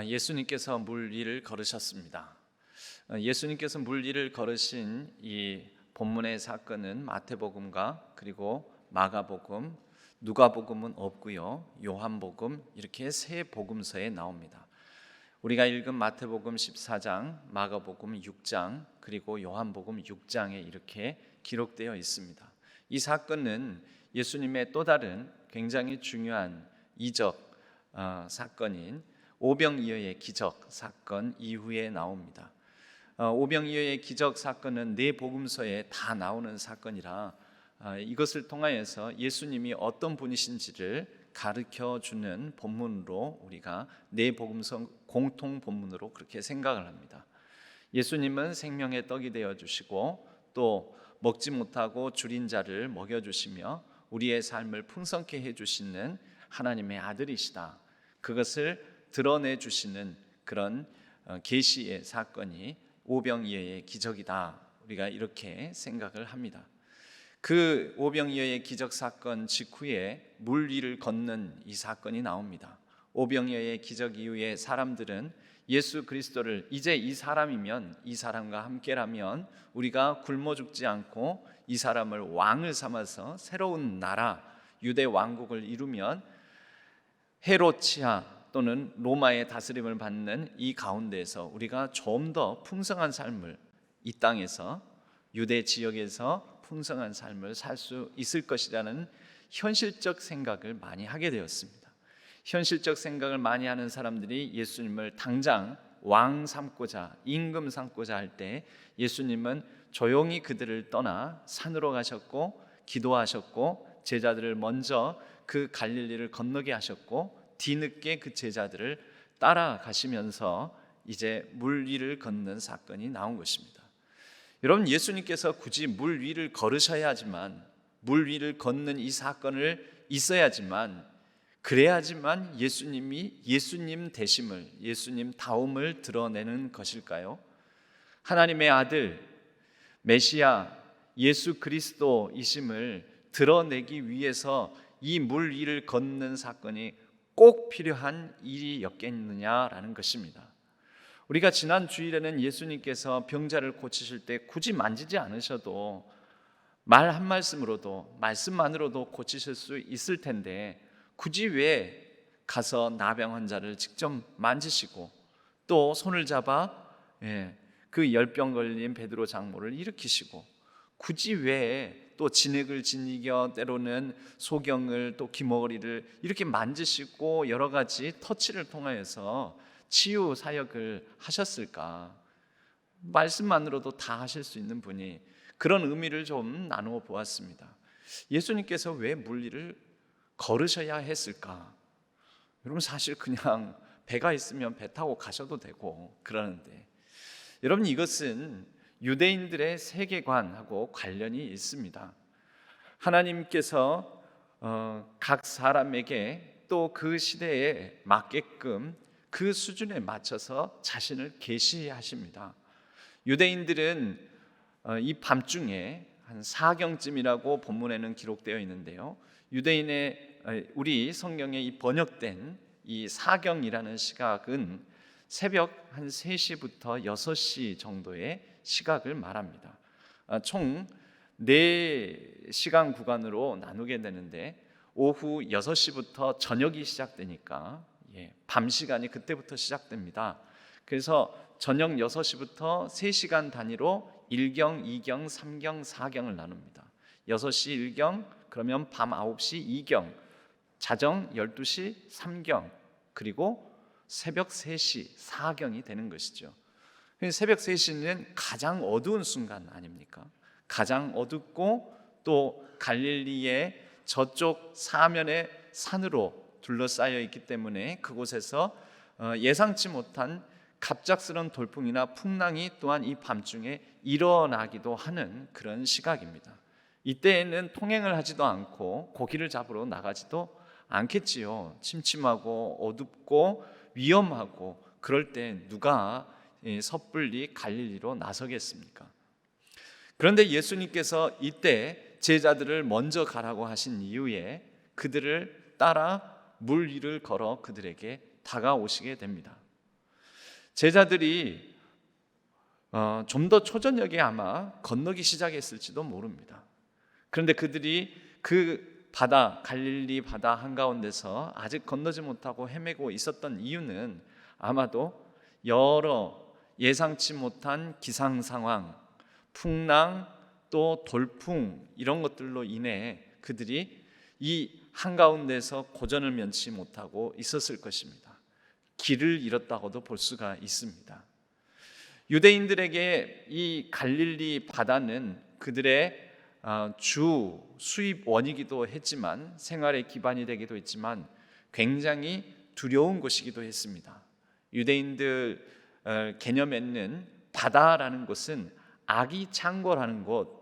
예수님께서 물 위를 걸으셨습니다. 예수님께서 물 위를 걸으신 이 본문의 사건은 마태복음과 그리고 마가복음, 누가복음은 없고요. 요한복음 이렇게 세 복음서에 나옵니다. 우리가 읽은 마태복음 14장, 마가복음 6장, 그리고 요한복음 6장에 이렇게 기록되어 있습니다. 이 사건은 예수님의 또 다른 굉장히 중요한 이적 사건인 오병이어의 기적 사건 이후에 나옵니다. 오병이어의 기적 사건은 네 복음서에 다 나오는 사건이라 이것을 통하여서 예수님이 어떤 분이신지를 가르쳐 주는 본문으로 우리가 네 복음서 공통 본문으로 그렇게 생각을 합니다. 예수님은 생명의 떡이 되어 주시고 또 먹지 못하고 줄인 자를 먹여 주시며 우리의 삶을 풍성케 해 주시는 하나님의 아들이시다. 그것을 드러내 주시는 그런 계시의 사건이 오병이어의 기적이다. 우리가 이렇게 생각을 합니다. 그 오병이어의 기적 사건 직후에 물 위를 걷는 이 사건이 나옵니다. 오병이어의 기적 이후에 사람들은 예수 그리스도를 이제 이 사람이면 이 사람과 함께라면 우리가 굶어 죽지 않고 이 사람을 왕을 삼아서 새로운 나라 유대 왕국을 이루면 헤롯이야 또는 로마의 다스림을 받는 이 가운데에서 우리가 좀 더 풍성한 삶을 이 땅에서 유대 지역에서 풍성한 삶을 살 수 있을 것이라는 현실적 생각을 많이 하게 되었습니다. 현실적 생각을 많이 하는 사람들이 예수님을 당장 왕 삼고자 임금 삼고자 할 때 예수님은 조용히 그들을 떠나 산으로 가셨고 기도하셨고 제자들을 먼저 그 갈릴리를 건너게 하셨고 뒤늦게 그 제자들을 따라가시면서 이제 물 위를 걷는 사건이 나온 것입니다. 여러분, 예수님께서 굳이 물 위를 걸으셔야지만 물 위를 걷는 이 사건을 있어야지만 그래야지만 예수님이 예수님 되심을 예수님 다움을 드러내는 것일까요? 하나님의 아들 메시아 예수 그리스도이심을 드러내기 위해서 이 물 위를 걷는 사건이 꼭 필요한 일이었겠느냐라는 것입니다. 우리가 지난 주일에는 예수님께서 병자를 고치실 때 굳이 만지지 않으셔도 말 한 말씀으로도 말씀만으로도 고치실 수 있을 텐데 굳이 왜 가서 나병 환자를 직접 만지시고 또 손을 잡아 그 열병 걸린 베드로 장모를 일으키시고 굳이 왜 또 진흙을 지니겨 때로는 소경을 또 기머리를 이렇게 만지시고 여러 가지 터치를 통하여서 치유 사역을 하셨을까? 말씀만으로도 다 하실 수 있는 분이 그런 의미를 좀 나누어 보았습니다. 예수님께서 왜 물 위를 걸으셔야 했을까? 여러분 사실 그냥 배가 있으면 배 타고 가셔도 되고 그러는데 여러분 이것은 유대인들의 세계관하고 관련이 있습니다. 하나님께서 각 사람에게 또 그 시대에 맞게끔 그 수준에 맞춰서 자신을 계시하십니다. 유대인들은 이 밤중에 한 사경쯤이라고 본문에는 기록되어 있는데요. 유대인의 우리 성경에 이 번역된 이 사경이라는 시각은 새벽 한 3시부터 6시 정도의 시각을 말합니다. 총 4시간 구간으로 나누게 되는데 오후 6시부터 저녁이 시작되니까 밤 시간이 그때부터 시작됩니다. 그래서 저녁 6시부터 3시간 단위로 1경, 2경, 3경, 4경을 나눕니다. 6시 1경, 그러면 밤 9시 2경, 자정 12시 3경, 그리고 새벽 3시 4경이 되는 것이죠. 새벽 3시는 가장 어두운 순간 아닙니까? 가장 어둡고 또 갈릴리의 저쪽 사면의 산으로 둘러싸여 있기 때문에 그곳에서 예상치 못한 갑작스러운 돌풍이나 풍랑이 또한 이 밤중에 일어나기도 하는 그런 시각입니다. 이때에는 통행을 하지도 않고 고기를 잡으러 나가지도 않겠지요. 침침하고 어둡고 위험하고 그럴 때 누가 섣불리 갈릴리로 나서겠습니까? 그런데 예수님께서 이때 제자들을 먼저 가라고 하신 이후에 그들을 따라 물 위를 걸어 그들에게 다가오시게 됩니다. 제자들이 좀 더 초저녁에 아마 건너기 시작했을지도 모릅니다. 그런데 그들이 그 바다, 갈릴리 바다 한가운데서 아직 건너지 못하고 헤매고 있었던 이유는 아마도 여러 예상치 못한 기상 상황, 풍랑, 또 돌풍 이런 것들로 인해 그들이 이 한가운데서 고전을 면치 못하고 있었을 것입니다. 길을 잃었다고도 볼 수가 있습니다. 유대인들에게 이 갈릴리 바다는 그들의 주 수입원이기도 했지만, 생활의 기반이 되기도 했지만 굉장히 두려운 곳이기도 했습니다. 유대인들 개념에는 바다라는 곳은 악이 창궐하는 곳,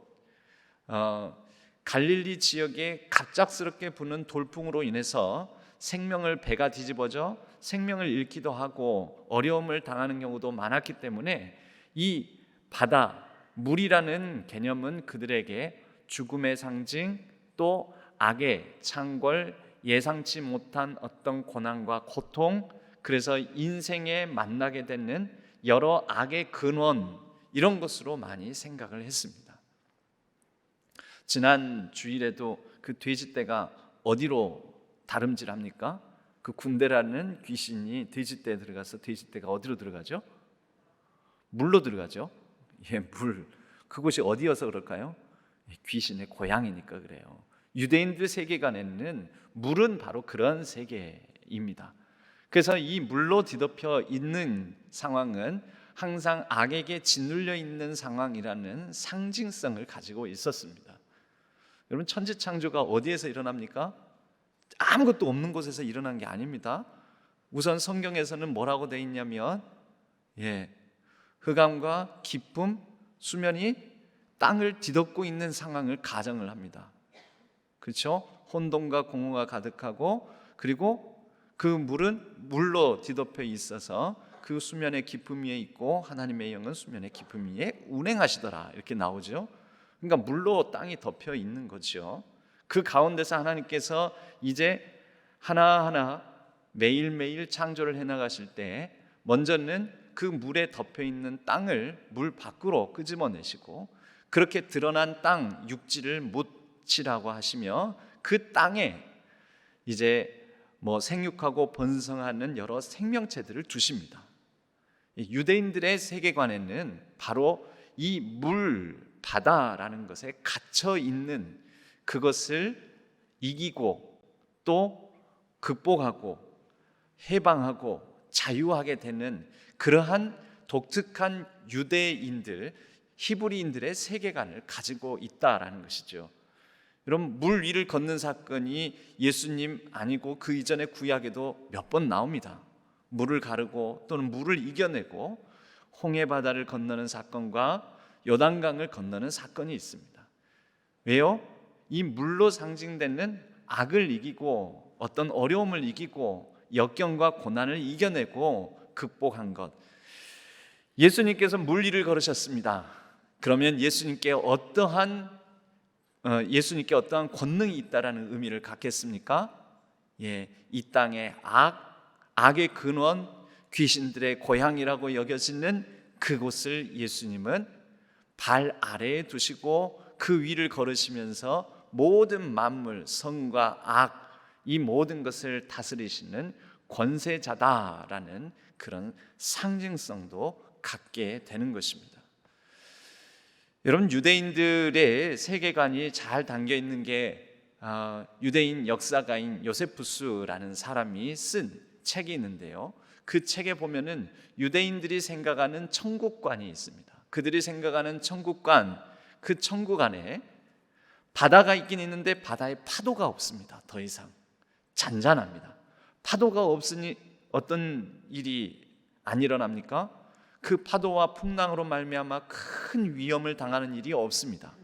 갈릴리 지역에 갑작스럽게 부는 돌풍으로 인해서 배가 뒤집어져 생명을 잃기도 하고 어려움을 당하는 경우도 많았기 때문에 이 바다, 물이라는 개념은 그들에게 죽음의 상징, 또 악의 창궐, 예상치 못한 어떤 고난과 고통, 그래서 인생에 만나게 되는 여러 악의 근원, 이런 것으로 많이 생각을 했습니다. 지난 주일에도 그 돼지떼가 어디로 다름질합니까? 그 군대라는 귀신이 돼지떼에 들어가서 돼지떼가 어디로 들어가죠? 물로 들어가죠. 물. 그곳이 어디여서 그럴까요? 귀신의 고향이니까 그래요. 유대인들 세계관에는 물은 바로 그런 세계입니다. 그래서 이 물로 뒤덮여 있는 상황은 항상 악에게 짓눌려 있는 상황이라는 상징성을 가지고 있었습니다. 여러분, 천지창조가 어디에서 일어납니까? 아무것도 없는 곳에서 일어난 게 아닙니다. 우선 성경에서는 뭐라고 되어 있냐면 흑암과 깊음, 수면이 땅을 뒤덮고 있는 상황을 가정을 합니다. 그렇죠? 혼돈과 공허가 가득하고, 그리고 그 물은 물로 뒤덮여 있어서 그 수면의 깊음 위에 있고 하나님의 영은 수면의 깊음 위에 운행하시더라, 이렇게 나오죠. 그러니까 물로 땅이 덮여 있는 거죠. 그 가운데서 하나님께서 이제 하나하나 매일매일 창조를 해나가실 때 먼저는 그 물에 덮여 있는 땅을 물 밖으로 끄집어내시고, 그렇게 드러난 땅, 육지를 묻히라고 하시며 그 땅에 이제 생육하고 번성하는 여러 생명체들을 두십니다. 유대인들의 세계관에는 바로 이 물, 바다라는 것에 갇혀 있는, 그것을 이기고 또 극복하고 해방하고 자유하게 되는 그러한 독특한 유대인들, 히브리인들의 세계관을 가지고 있다라는 것이죠. 여러분, 물 위를 걷는 사건이 예수님 아니고 그 이전의 구약에도 몇 번 나옵니다. 물을 가르고 또는 물을 이겨내고 홍해 바다를 건너는 사건과 요단강을 건너는 사건이 있습니다. 왜요? 이 물로 상징되는 악을 이기고 어떤 어려움을 이기고 역경과 고난을 이겨내고 극복한 것. 예수님께서 물 위를 걸으셨습니다. 그러면 예수님께 어떠한 권능이 있다라는 의미를 갖겠습니까? 이 땅의 악의 근원, 귀신들의 고향이라고 여겨지는 그곳을 예수님은 발 아래에 두시고 그 위를 걸으시면서 모든 만물, 성과 악, 이 모든 것을 다스리시는 권세자다라는 그런 상징성도 갖게 되는 것입니다. 여러분, 유대인들의 세계관이 잘 담겨 있는 게 유대인 역사가인 요세푸스라는 사람이 쓴 책이 있는데요. 그 책에 보면은 유대인들이 생각하는 천국관이 있습니다. 그들이 생각하는 천국관, 그 천국 안에 바다가 있긴 있는데 바다에 파도가 없습니다. 더 이상 잔잔합니다. 파도가 없으니 어떤 일이 안 일어납니까? 그 파도와 풍랑으로 말미암아 큰 위험을 당하는 일이 없습니다.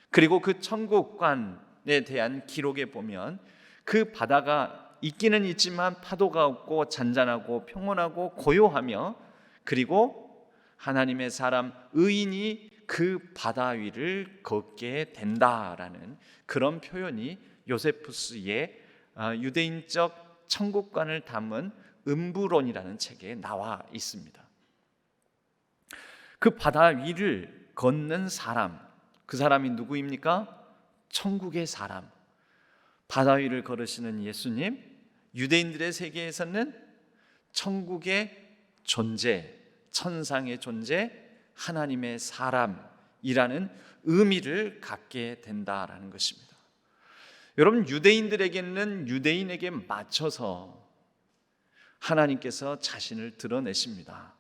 그리고 그 천국관에 대한 기록에 보면 그 바다가 있기는 있지만 파도가 없고 잔잔하고 평온하고 고요하며, 그리고 하나님의 사람 의인이 그 바다 위를 걷게 된다라는 그런 표현이 요세푸스의 유대인적 천국관을 담은 음부론이라는 책에 나와 있습니다. 그 바다 위를 걷는 사람, 그 사람이 누구입니까? 천국의 사람. 바다 위를 걸으시는 예수님, 유대인들의 세계에서는 천국의 존재, 천상의 존재, 하나님의 사람이라는 의미를 갖게 된다라는 것입니다. 여러분, 유대인들에게는 유대인에게 맞춰서 하나님께서 자신을 드러내십니다.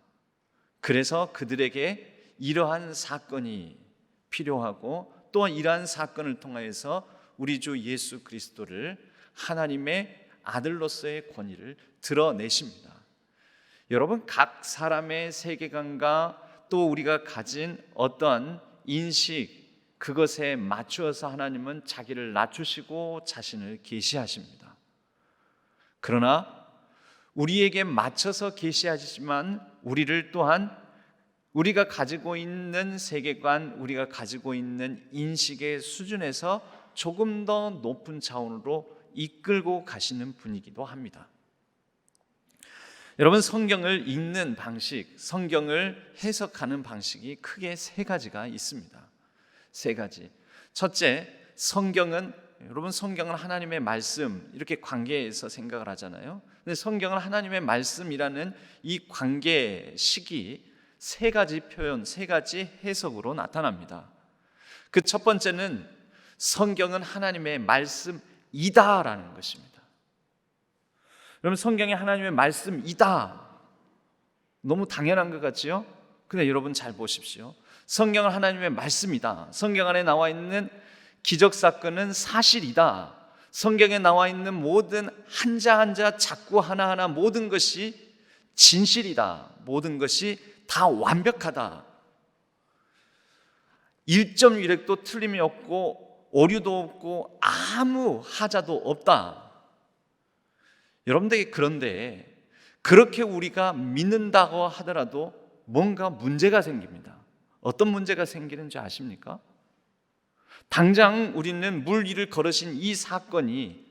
그래서 그들에게 이러한 사건이 필요하고 또 이러한 사건을 통하여서 우리 주 예수 그리스도를 하나님의 아들로서의 권위를 드러내십니다. 여러분, 각 사람의 세계관과 또 우리가 가진 어떠한 인식, 그것에 맞추어서 하나님은 자기를 낮추시고 자신을 계시하십니다. 그러나 우리에게 맞춰서 계시하시지만 우리를 또한 우리가 가지고 있는 세계관, 우리가 가지고 있는 인식의 수준에서 조금 더 높은 차원으로 이끌고 가시는 분이기도 합니다. 여러분, 성경을 읽는 방식, 성경을 해석하는 방식이 크게 세 가지가 있습니다. 세 가지. 첫째, 여러분 성경은 하나님의 말씀, 이렇게 관계에서 생각을 하잖아요. 근데 성경은 하나님의 말씀이라는 이 관계식이 세 가지 표현, 세 가지 해석으로 나타납니다. 그 첫 번째는 성경은 하나님의 말씀이다라는 것입니다. 여러분, 성경이 하나님의 말씀이다. 너무 당연한 것 같지요? 근데 여러분 잘 보십시오. 성경은 하나님의 말씀이다. 성경 안에 나와 있는 기적사건은 사실이다. 성경에 나와 있는 모든 한자 한자 작구 하나하나 모든 것이 진실이다. 모든 것이 다 완벽하다. 1.1획도 틀림이 없고 오류도 없고 아무 하자도 없다. 여러분들이 그런데 그렇게 우리가 믿는다고 하더라도 뭔가 문제가 생깁니다. 어떤 문제가 생기는지 아십니까? 당장 우리는 물 위를 걸으신 이 사건이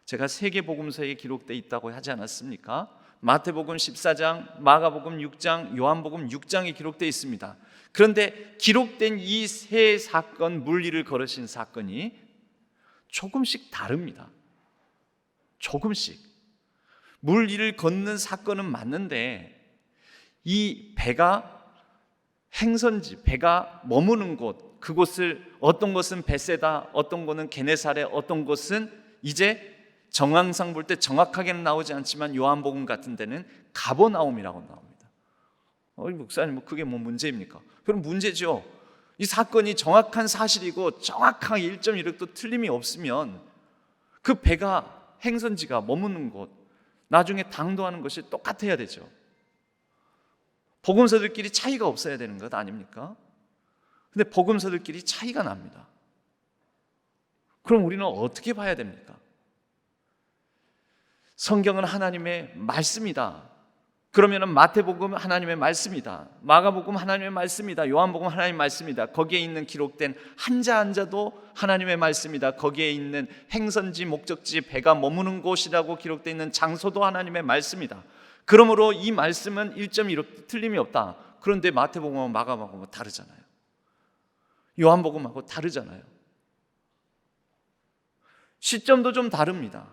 제가 세계복음서에 기록되어 있다고 하지 않았습니까? 마태복음 14장, 마가복음 6장, 요한복음 6장에 기록되어 있습니다. 그런데 기록된 이 세 사건, 물 위를 걸으신 사건이 조금씩 다릅니다. 조금씩. 물 위를 걷는 사건은 맞는데 이 배가 행선지, 배가 머무는 곳, 그곳을 어떤 곳은 벳세다, 어떤 곳은 게네사렛, 어떤 곳은 이제 정황상 볼 때 정확하게는 나오지 않지만 요한복음 같은 데는 가버나움이라고 나옵니다. 목사님, 그게 뭐 문제입니까? 그럼 문제죠. 이 사건이 정확한 사실이고 정확하게 1.1획도 틀림이 없으면 그 배가 행선지가 머무는 곳, 나중에 당도하는 것이 똑같아야 되죠. 복음서들끼리 차이가 없어야 되는 것 아닙니까? 근데 복음서들끼리 차이가 납니다. 그럼 우리는 어떻게 봐야 됩니까? 성경은 하나님의 말씀이다. 그러면은 마태복음 하나님의 말씀이다. 마가복음 하나님의 말씀이다. 요한복음 하나님의 말씀이다. 거기에 있는 기록된 한자 한자도 하나님의 말씀이다. 거기에 있는 행선지, 목적지, 배가 머무는 곳이라고 기록되어 있는 장소도 하나님의 말씀이다. 그러므로 이 말씀은 1.1획도 틀림이 없다. 그런데 마태복음하고 마가복음은 다르잖아요. 요한복음하고 다르잖아요. 시점도 좀 다릅니다.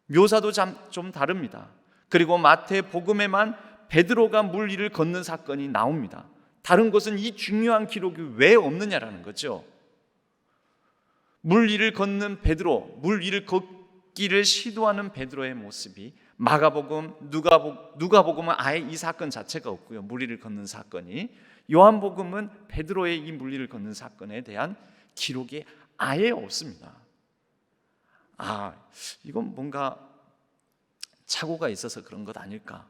묘사도 좀 다릅니다. 그리고 마태복음에만 베드로가 물 위를 걷는 사건이 나옵니다. 다른 곳은 이 중요한 기록이 왜 없느냐라는 거죠. 물 위를 걷는 베드로, 물 위를 걷기를 시도하는 베드로의 모습이 마가복음, 누가복음은 아예 이 사건 자체가 없고요. 물 위를 걷는 사건이. 요한복음은 베드로의 이 물 위를 걷는 사건에 대한 기록이 아예 없습니다. 이건 뭔가 착오가 있어서 그런 것 아닐까?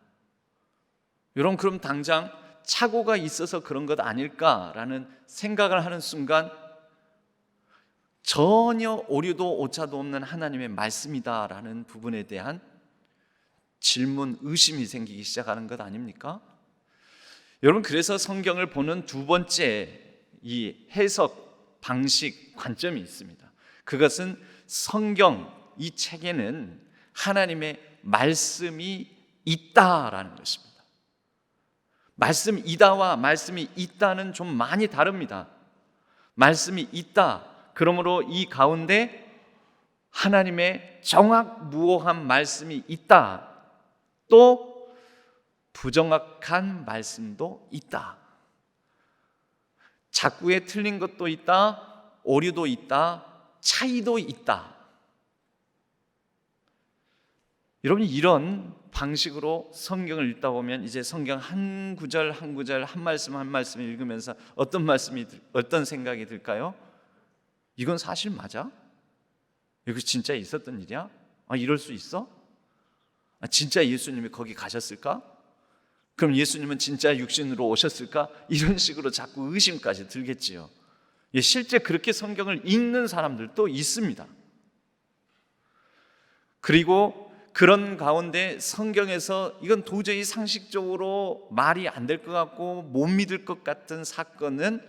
여러분, 그럼 당장 착오가 있어서 그런 것 아닐까라는 생각을 하는 순간 전혀 오류도 오차도 없는 하나님의 말씀이다라는 부분에 대한 질문, 의심이 생기기 시작하는 것 아닙니까? 여러분, 그래서 성경을 보는 두 번째 이 해석 방식, 관점이 있습니다. 그것은 성경, 이 책에는 하나님의 말씀이 있다라는 것입니다. 말씀이다와 말씀이 있다는 좀 많이 다릅니다. 말씀이 있다. 그러므로 이 가운데 하나님의 정확무오한 말씀이 있다. 또 부정확한 말씀도 있다. 자꾸에 틀린 것도 있다. 오류도 있다. 차이도 있다. 여러분, 이런 방식으로 성경을 읽다 보면 이제 성경 한 구절 한 구절, 한 말씀 한 말씀 읽으면서 어떤 생각이 들까요? 이건 사실 맞아? 이거 진짜 있었던 일이야? 이럴 수 있어? 진짜 예수님이 거기 가셨을까? 그럼 예수님은 진짜 육신으로 오셨을까? 이런 식으로 자꾸 의심까지 들겠지요. 실제 그렇게 성경을 읽는 사람들도 있습니다. 그리고 그런 가운데 성경에서 이건 도저히 상식적으로 말이 안 될 것 같고 못 믿을 것 같은 사건은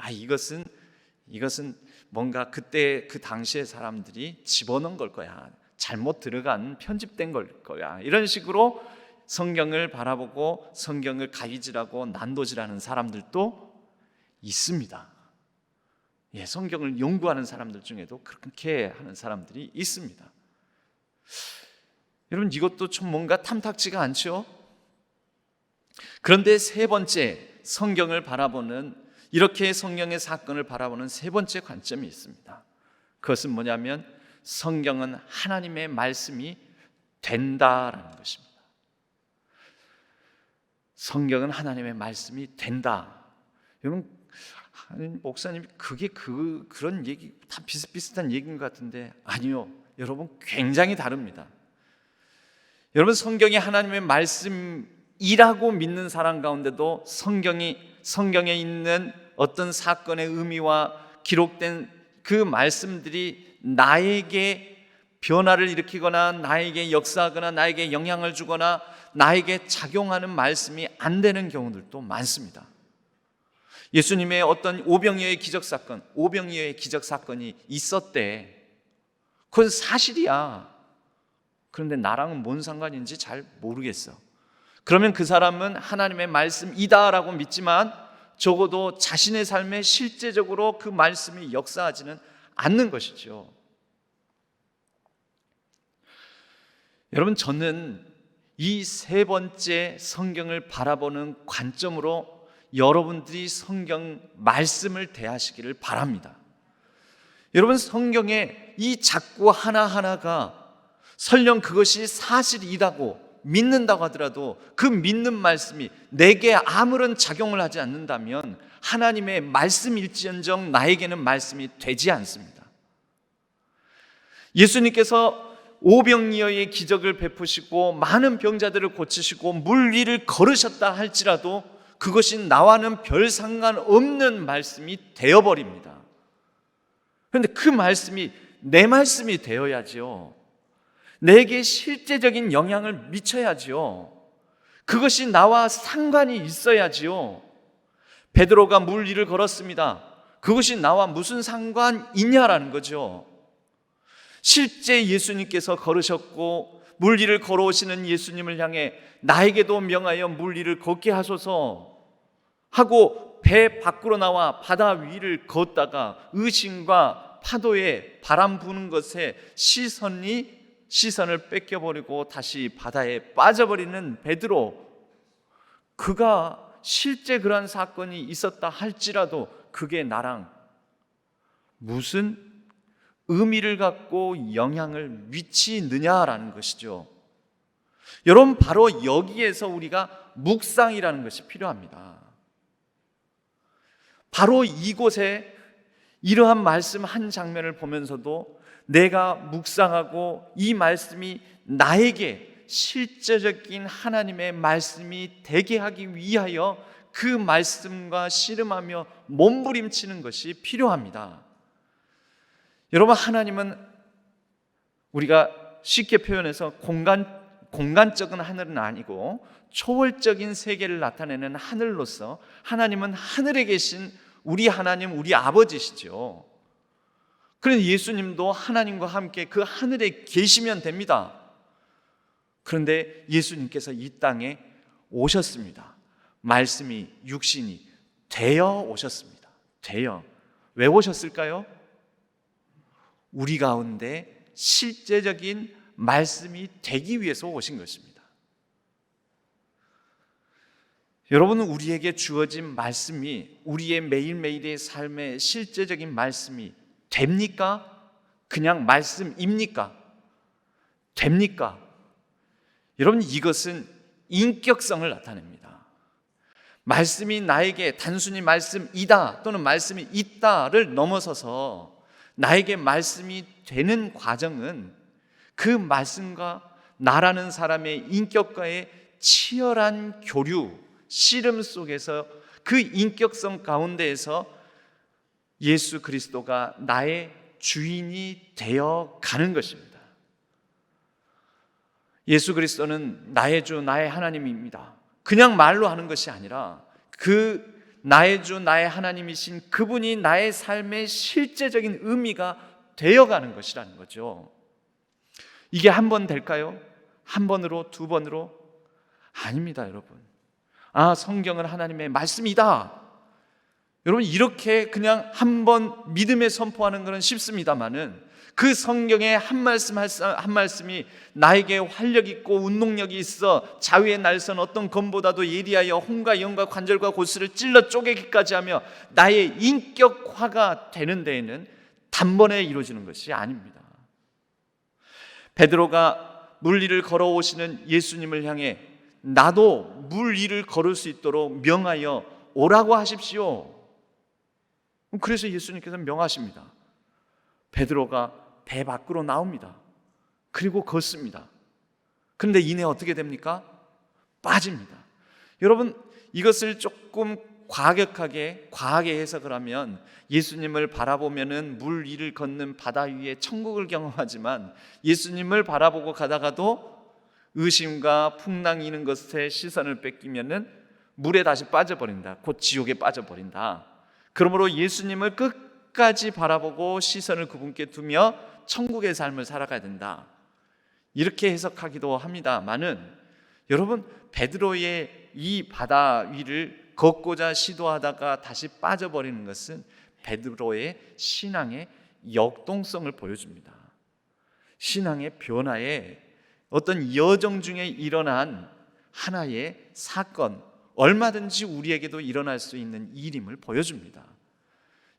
이것은 뭔가 그때 그 당시의 사람들이 집어넣은 걸 거야. 잘못 들어간 편집된 걸 거야. 이런 식으로 성경을 바라보고 성경을 가위질하고 난도질하는 사람들도 있습니다. 성경을 연구하는 사람들 중에도 그렇게 하는 사람들이 있습니다. 여러분, 이것도 좀 뭔가 탐탁지가 않죠? 그런데 세 번째, 성경을 바라보는, 이렇게 성경의 사건을 바라보는 세 번째 관점이 있습니다. 그것은 뭐냐면 성경은 하나님의 말씀이 된다라는 것입니다. 성경은 하나님의 말씀이 된다. 여러분, 목사님 그게 그런 얘기 다 비슷비슷한 얘기인 것 같은데 아니요. 여러분, 굉장히 다릅니다. 여러분, 성경이 하나님의 말씀이라고 믿는 사람 가운데도 성경에 있는 어떤 사건의 의미와 기록된 그 말씀들이 나에게 변화를 일으키거나 나에게 역사하거나 나에게 영향을 주거나 나에게 작용하는 말씀이 안 되는 경우들도 많습니다. 예수님의 어떤 오병이어의 기적사건이 있었대. 그건 사실이야. 그런데 나랑은 뭔 상관인지 잘 모르겠어. 그러면 그 사람은 하나님의 말씀이다라고 믿지만 적어도 자신의 삶에 실제적으로 그 말씀이 역사하지는 않는 것이죠. 여러분, 저는 이 세 번째 성경을 바라보는 관점으로 여러분들이 성경 말씀을 대하시기를 바랍니다. 여러분, 성경의 이 작구 하나하나가 설령 그것이 사실이라고 믿는다고 하더라도 그 믿는 말씀이 내게 아무런 작용을 하지 않는다면 하나님의 말씀일지언정 나에게는 말씀이 되지 않습니다. 예수님께서 오병이어의 기적을 베푸시고 많은 병자들을 고치시고 물 위를 걸으셨다 할지라도 그것이 나와는 별 상관없는 말씀이 되어버립니다. 그런데 그 말씀이 내 말씀이 되어야지요. 내게 실제적인 영향을 미쳐야지요. 그것이 나와 상관이 있어야지요. 베드로가 물 위를 걸었습니다. 그것이 나와 무슨 상관이냐라는 거죠. 실제 예수님께서 걸으셨고 물 위를 걸어오시는 예수님을 향해 나에게도 명하여 물 위를 걷게 하소서 하고 배 밖으로 나와 바다 위를 걷다가 의심과 파도에 바람 부는 것에 시선을 뺏겨버리고 다시 바다에 빠져버리는 베드로, 그가 실제 그러한 사건이 있었다 할지라도 그게 나랑 무슨 의미를 갖고 영향을 미치느냐라는 것이죠. 여러분, 바로 여기에서 우리가 묵상이라는 것이 필요합니다. 바로 이곳에 이러한 말씀 한 장면을 보면서도 내가 묵상하고 이 말씀이 나에게 실제적인 하나님의 말씀이 되게 하기 위하여 그 말씀과 씨름하며 몸부림치는 것이 필요합니다. 여러분, 하나님은 우리가 쉽게 표현해서 공간적인 하늘은 아니고 초월적인 세계를 나타내는 하늘로서 하나님은 하늘에 계신 우리 하나님, 우리 아버지시죠. 그런데 예수님도 하나님과 함께 그 하늘에 계시면 됩니다. 그런데 예수님께서 이 땅에 오셨습니다. 말씀이 육신이 되어 오셨습니다. 되어. 왜 오셨을까요? 우리 가운데 실제적인 말씀이 되기 위해서 오신 것입니다. 여러분은 우리에게 주어진 말씀이 우리의 매일매일의 삶의 실제적인 말씀이 됩니까? 그냥 말씀입니까? 됩니까? 여러분, 이것은 인격성을 나타냅니다. 말씀이 나에게 단순히 말씀이다 또는 말씀이 있다를 넘어서서 나에게 말씀이 되는 과정은 그 말씀과 나라는 사람의 인격과의 치열한 교류, 씨름 속에서 그 인격성 가운데에서 예수 그리스도가 나의 주인이 되어 가는 것입니다. 예수 그리스도는 나의 주, 나의 하나님입니다. 그냥 말로 하는 것이 아니라 그 나의 주, 나의 하나님이신 그분이 나의 삶의 실제적인 의미가 되어가는 것이라는 거죠. 이게 한 번 될까요? 한 번으로, 두 번으로? 아닙니다, 여러분. 성경은 하나님의 말씀이다. 여러분, 이렇게 그냥 한 번 믿음에 선포하는 것은 쉽습니다만은 그 성경의 한 말씀 한 말씀이 나에게 활력 있고 운동력이 있어 자위의 날선 어떤 검보다도 예리하여 혼과 영과 관절과 골수를 찔러 쪼개기까지 하며 나의 인격화가 되는 데에는 단번에 이루어지는 것이 아닙니다. 베드로가 물 위를 걸어오시는 예수님을 향해 나도 물 위를 걸을 수 있도록 명하여 오라고 하십시오. 그래서 예수님께서 명하십니다. 베드로가 배 밖으로 나옵니다. 그리고 걷습니다. 그런데 이내 어떻게 됩니까? 빠집니다. 여러분, 이것을 조금 과하게 해석을 하면 예수님을 바라보면은 물 위를 걷는 바다 위에 천국을 경험하지만 예수님을 바라보고 가다가도 의심과 풍랑이 있는 것에 시선을 뺏기면은 물에 다시 빠져버린다. 곧 지옥에 빠져버린다. 그러므로 예수님을 끝까지 바라보고 시선을 그분께 두며 천국의 삶을 살아가야 된다. 이렇게 해석하기도 합니다만은 여러분, 베드로의 이 바다 위를 걷고자 시도하다가 다시 빠져버리는 것은 베드로의 신앙의 역동성을 보여줍니다. 신앙의 변화에 어떤 여정 중에 일어난 하나의 사건, 얼마든지 우리에게도 일어날 수 있는 일임을 보여줍니다.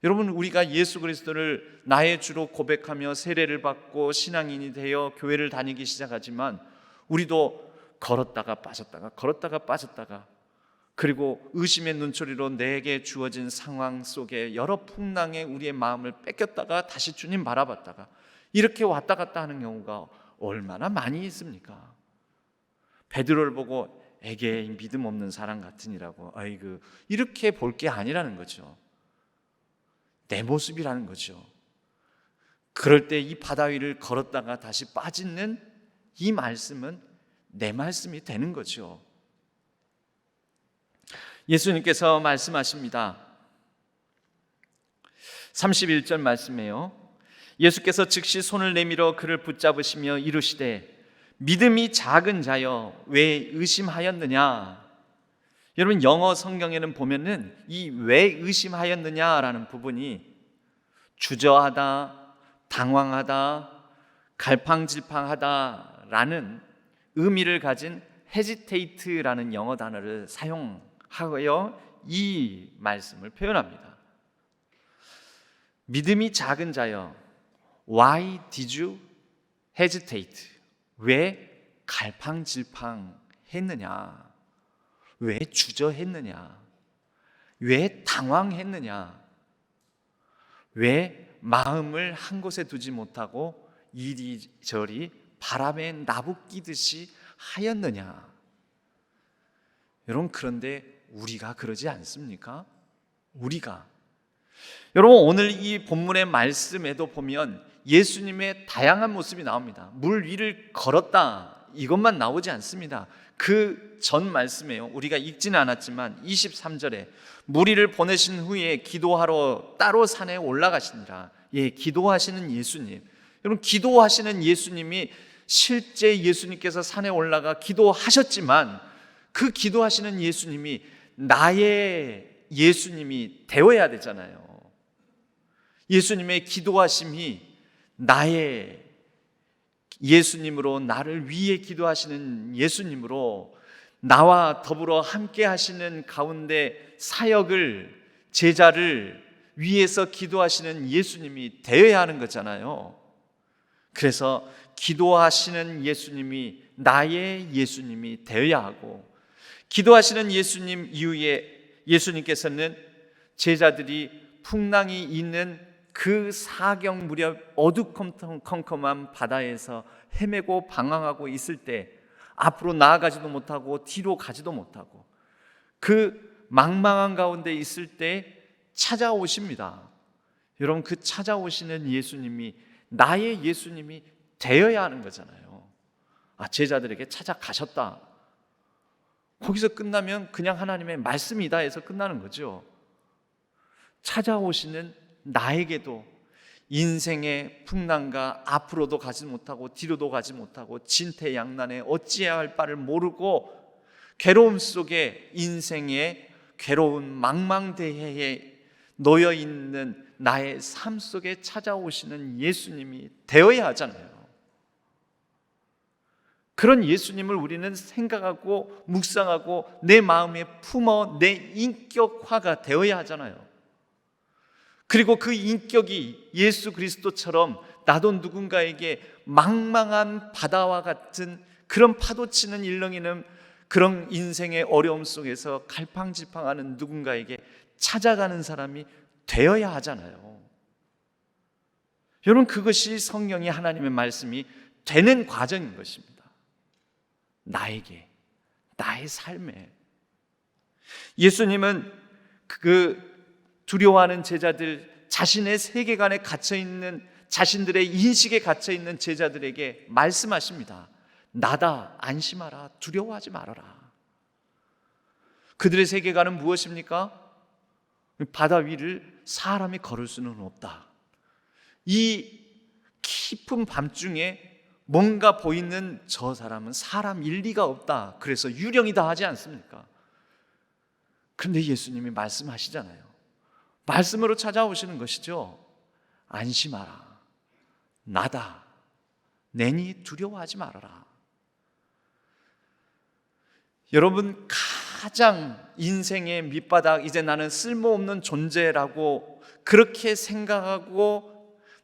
여러분, 우리가 예수 그리스도를 나의 주로 고백하며 세례를 받고 신앙인이 되어 교회를 다니기 시작하지만 우리도 걸었다가 빠졌다가 그리고 의심의 눈초리로 내게 주어진 상황 속에 여러 풍랑에 우리의 마음을 뺏겼다가 다시 주님 바라봤다가 이렇게 왔다 갔다 하는 경우가 얼마나 많이 있습니까? 베드로를 보고 에게 믿음 없는 사람 같으니라고 아이고 이렇게 볼 게 아니라는 거죠. 내 모습이라는 거죠. 그럴 때 이 바다 위를 걸었다가 다시 빠지는 이 말씀은 내 말씀이 되는 거죠. 예수님께서 말씀하십니다. 31절 말씀이에요. 예수께서 즉시 손을 내밀어 그를 붙잡으시며 이르시되 믿음이 작은 자여 왜 의심하였느냐. 여러분, 영어 성경에는 보면은 이 왜 의심하였느냐라는 부분이 주저하다, 당황하다, 갈팡질팡하다라는 의미를 가진 hesitate라는 영어 단어를 사용하여 이 말씀을 표현합니다. 믿음이 작은 자여, why did you hesitate? 왜 갈팡질팡했느냐? 왜 주저했느냐? 왜 당황했느냐? 왜 마음을 한 곳에 두지 못하고 이리저리 바람에 나부끼듯이 하였느냐? 여러분, 그런데 우리가 그러지 않습니까? 여러분, 오늘 이 본문의 말씀에도 보면 예수님의 다양한 모습이 나옵니다. 물 위를 걸었다 이것만 나오지 않습니다. 그 전 말씀에요, 우리가 읽지는 않았지만 23절에 무리를 보내신 후에 기도하러 따로 산에 올라가시니라. 기도하시는 예수님. 여러분, 기도하시는 예수님이 실제 예수님께서 산에 올라가 기도하셨지만 그 기도하시는 예수님이 나의 예수님이 되어야 되잖아요. 예수님의 기도하심이 나의 예수님으로, 나를 위해 기도하시는 예수님으로 나와 더불어 함께 하시는 가운데 사역을, 제자를 위해서 기도하시는 예수님이 되어야 하는 거잖아요. 그래서 기도하시는 예수님이 나의 예수님이 되어야 하고, 기도하시는 예수님 이후에 예수님께서는 제자들이 풍랑이 있는 그 사경 무렵 어두컴컴한 바다에서 헤매고 방황하고 있을 때 앞으로 나아가지도 못하고 뒤로 가지도 못하고 그 망망한 가운데 있을 때 찾아오십니다. 여러분, 그 찾아오시는 예수님이 나의 예수님이 되어야 하는 거잖아요. 제자들에게 찾아가셨다. 거기서 끝나면 그냥 하나님의 말씀이다 해서 끝나는 거죠. 찾아오시는 나에게도 인생의 풍랑과 앞으로도 가지 못하고 뒤로도 가지 못하고 진퇴양난에 어찌해야 할 바를 모르고 괴로움 속에, 인생의 괴로운 망망대해에 놓여 있는 나의 삶 속에 찾아오시는 예수님이 되어야 하잖아요. 그런 예수님을 우리는 생각하고 묵상하고 내 마음에 품어 내 인격화가 되어야 하잖아요. 그리고 그 인격이 예수 그리스도처럼 나도 누군가에게 망망한 바다와 같은 그런 파도치는 일렁이는 그런 인생의 어려움 속에서 갈팡질팡하는 누군가에게 찾아가는 사람이 되어야 하잖아요. 여러분, 그것이 성령이, 하나님의 말씀이 되는 과정인 것입니다. 나에게, 나의 삶에. 예수님은 그 두려워하는 제자들, 자신의 세계관에 갇혀있는, 자신들의 인식에 갇혀있는 제자들에게 말씀하십니다. 나다, 안심하라, 두려워하지 말아라. 그들의 세계관은 무엇입니까? 바다 위를 사람이 걸을 수는 없다. 이 깊은 밤중에 뭔가 보이는 저 사람은 사람일 리가 없다. 그래서 유령이다 하지 않습니까? 그런데 예수님이 말씀하시잖아요. 말씀으로 찾아오시는 것이죠. 안심하라, 나다, 내니 두려워하지 말아라. 여러분, 가장 인생의 밑바닥, 이제 나는 쓸모없는 존재라고 그렇게 생각하고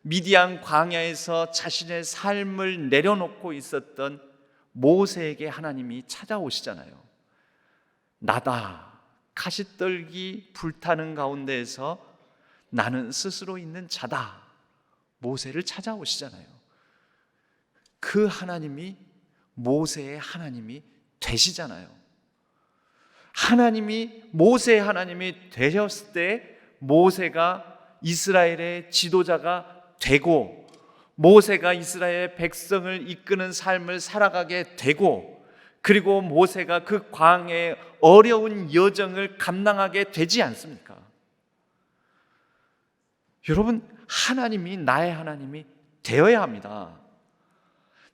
미디안 광야에서 자신의 삶을 내려놓고 있었던 모세에게 하나님이 찾아오시잖아요. 나다, 가시떨기 불타는 가운데에서 나는 스스로 있는 자다, 모세를 찾아오시잖아요. 그 하나님이 모세의 하나님이 되시잖아요. 하나님이, 모세의 하나님이 되셨을 때 모세가 이스라엘의 지도자가 되고, 모세가 이스라엘 백성을 이끄는 삶을 살아가게 되고, 그리고 모세가 그 광야의 어려운 여정을 감당하게 되지 않습니까? 여러분, 하나님이 나의 하나님이 되어야 합니다.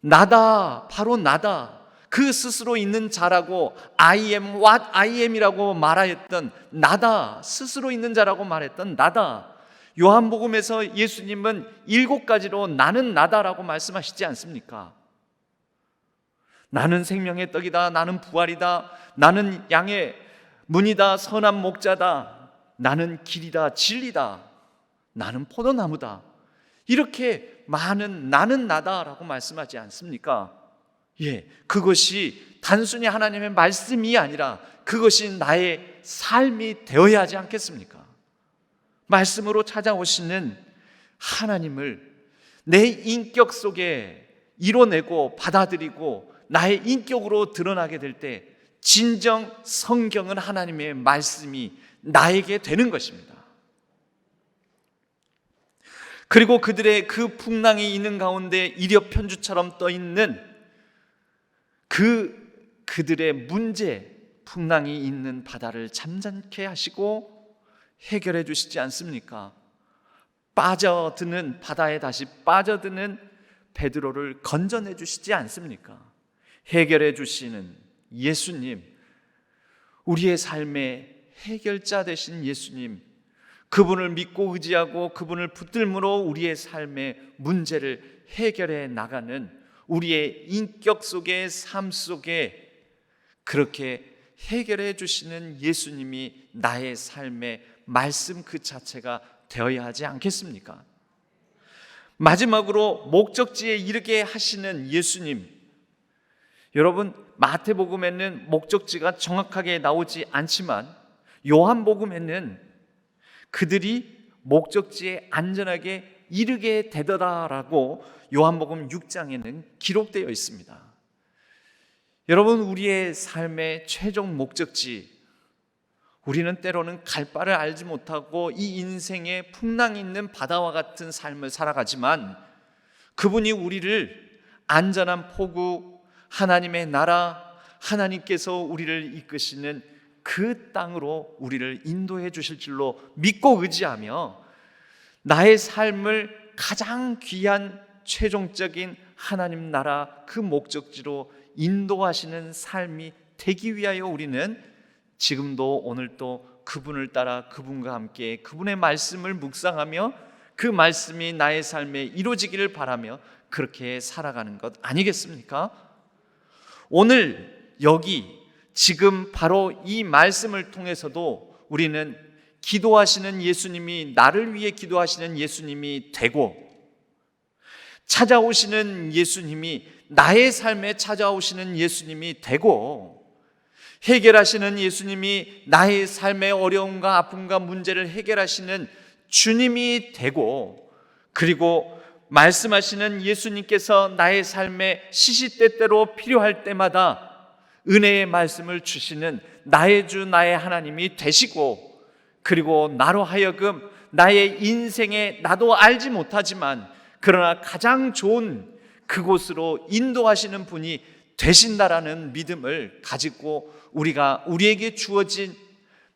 나다, 바로 나다, 그 스스로 있는 자라고 I am what I am이라고 말하였던 나다, 스스로 있는 자라고 말했던 나다. 요한복음에서 예수님은 7가지로 나는 나다라고 말씀하시지 않습니까? 나는 생명의 떡이다, 나는 부활이다, 나는 양의 문이다, 선한 목자다, 나는 길이다, 진리다, 나는 포도나무다. 이렇게 많은 나는 나다라고 말씀하지 않습니까? 그것이 단순히 하나님의 말씀이 아니라 그것이 나의 삶이 되어야 하지 않겠습니까? 말씀으로 찾아오시는 하나님을 내 인격 속에 이뤄내고 받아들이고 나의 인격으로 드러나게 될 때 진정 성경은 하나님의 말씀이 나에게 되는 것입니다. 그리고 그들의 그 풍랑이 있는 가운데 이력편주처럼 떠 있는 그들의 문제, 풍랑이 있는 바다를 잠잠케 하시고 해결해 주시지 않습니까? 빠져드는 바다에 다시 빠져드는 베드로를 건져내 주시지 않습니까? 해결해 주시는 예수님, 우리의 삶의 해결자 되신 예수님, 그분을 믿고 의지하고 그분을 붙들므로 우리의 삶의 문제를 해결해 나가는 우리의 인격 속의 삶 속에 그렇게 해결해 주시는 예수님이 나의 삶의 말씀 그 자체가 되어야 하지 않겠습니까? 마지막으로 목적지에 이르게 하시는 예수님, 여러분 마태복음에는 목적지가 정확하게 나오지 않지만 요한복음에는 그들이 목적지에 안전하게 이르게 되더라라고 요한복음 6장에는 기록되어 있습니다. 여러분, 우리의 삶의 최종 목적지, 우리는 때로는 갈 바를 알지 못하고 이 인생의 풍랑이 있는 바다와 같은 삶을 살아가지만 그분이 우리를 안전한 포구, 하나님의 나라, 하나님께서 우리를 이끄시는 그 땅으로 우리를 인도해 주실 줄로 믿고 의지하며 나의 삶을 가장 귀한 최종적인 하나님 나라 그 목적지로 인도하시는 삶이 되기 위하여 우리는 지금도 오늘도 그분을 따라 그분과 함께 그분의 말씀을 묵상하며 그 말씀이 나의 삶에 이루어지기를 바라며 그렇게 살아가는 것 아니겠습니까? 오늘 여기 지금 바로 이 말씀을 통해서도 우리는 기도하시는 예수님이, 나를 위해 기도하시는 예수님이 되고 찾아오시는 예수님이 나의 삶에 찾아오시는 예수님이 되고 해결하시는 예수님이 나의 삶의 어려움과 아픔과 문제를 해결하시는 주님이 되고, 그리고 말씀하시는 예수님께서 나의 삶에 시시때때로 필요할 때마다 은혜의 말씀을 주시는 나의 주 나의 하나님이 되시고, 그리고 나로 하여금 나의 인생에 나도 알지 못하지만 그러나 가장 좋은 그곳으로 인도하시는 분이 되신다라는 믿음을 가지고 우리가 우리에게 주어진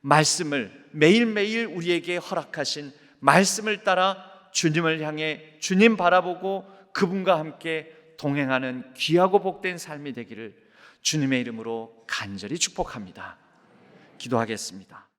말씀을 매일매일 우리에게 허락하신 말씀을 따라 주님을 향해 주님 바라보고 그분과 함께 동행하는 귀하고 복된 삶이 되기를 주님의 이름으로 간절히 축복합니다. 기도하겠습니다.